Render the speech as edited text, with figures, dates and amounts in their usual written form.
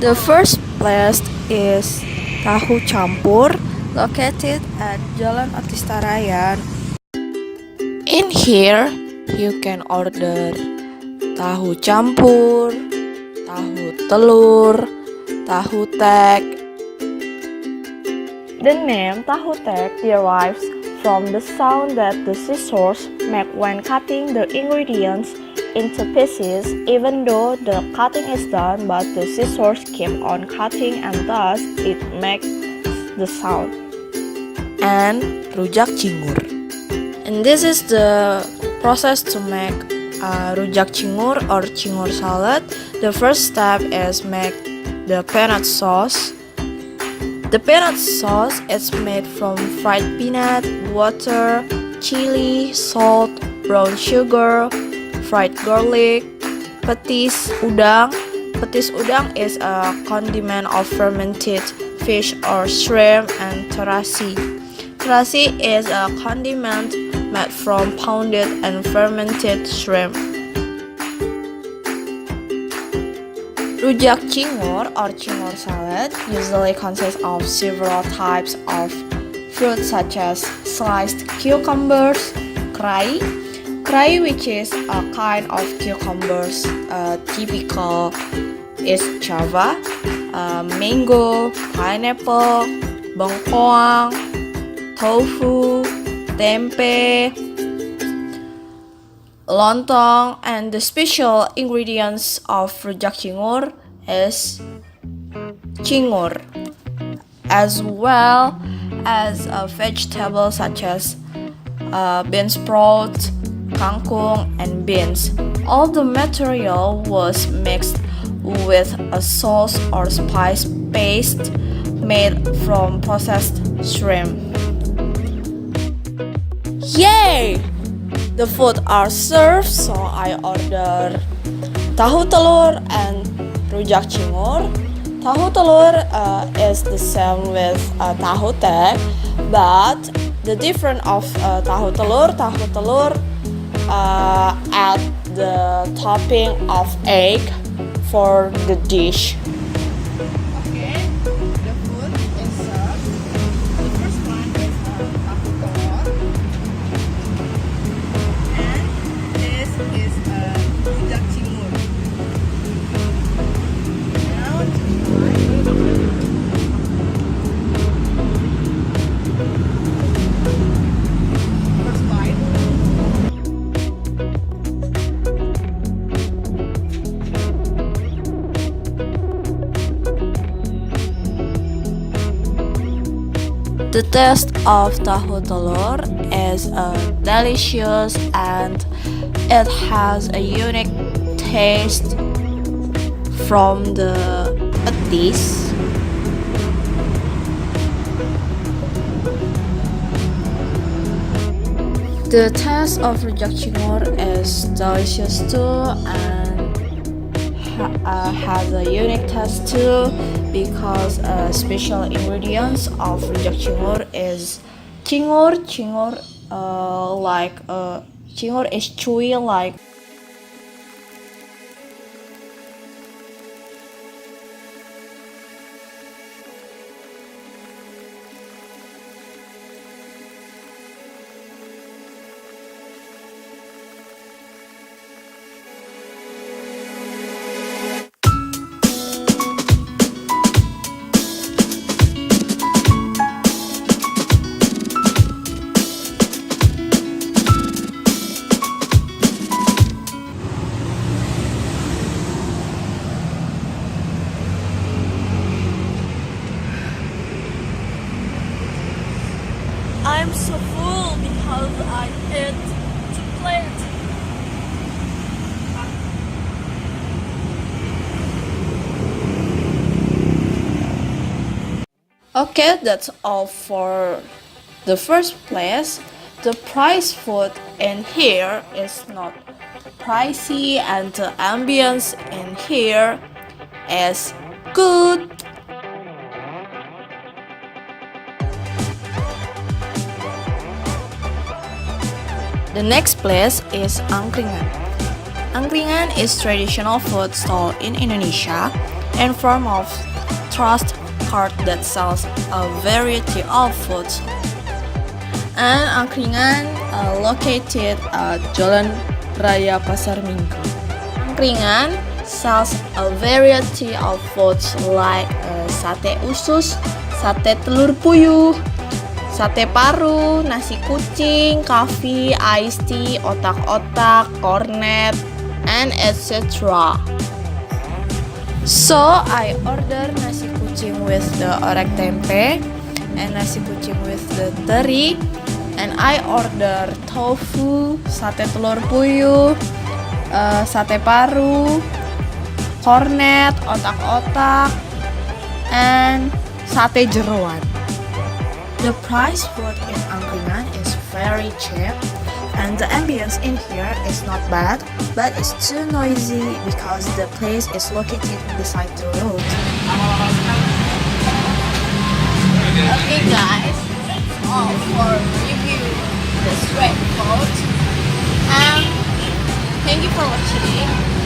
The first place is Tahu Campur, located at Jalan Otista Raya. In here, you can order tahu campur, tahu telur, tahu tek. The name tahu tek derives from the sound that the scissors make when cutting the ingredients into pieces. Even though the cutting is done, but the scissors keep on cutting and thus it makes the sound. And rujak cingur. And this is the process to make rujak cingur or cingur salad. The first step is make the peanut sauce. The peanut sauce is made from fried peanut, water, chili, salt, brown sugar, fried garlic, petis udang. Petis udang is a condiment of fermented fish or shrimp, and terasi. Terasi is a condiment made from pounded and fermented shrimp. Rujak cingur or cingur salad usually consists of several types of fruit such as sliced cucumbers, kerai, which is a kind of cucumbers typical East Java, mango, pineapple, bengkoang, tofu, tempe, lontong, and the special ingredients of rujak cingur is cingur, as well as vegetables such as bean sprouts, kangkung, and beans. All the material was mixed with a sauce or spice paste made from processed shrimp. Yay! The food are served, so I order tahu telur and rujak cingur. Tahu telur is the same with tahu tek, but the difference of tahu telur add the topping of egg for the dish. Okay, the food is served. The first one is tahu telur. This is rujak cingur. Now to try. First bite. The taste of tahu telur is delicious and it has a unique taste from the petis. The taste of rujak cingur is delicious too and has a unique taste too because special ingredients of rujak cingur is cingur is chewy like. I'm so full because I ate 2 plates. Okay, that's all for the first place. The price food in here is not pricey and the ambience in here is good. The next place is Angkringan. Angkringan is traditional food stall in Indonesia. in front of trust cart that sells a variety of foods. And Angkringan located at Jalan Raya Pasar Minggu. Angkringan sells a variety of foods like sate usus, sate telur puyuh, sate paru, nasi kucing, coffee, iced tea, otak-otak, cornet, and etc. So I order nasi kucing with the orek tempe and nasi kucing with the teri, and I order tofu, sate telur puyuh, sate paru, cornet, otak-otak, and sate jeroan. The price food in Angkringan is very cheap, and the ambience in here is not bad, but it's too noisy because the place is located beside the road. Okay guys, that's all for review the street food, and thank you for watching.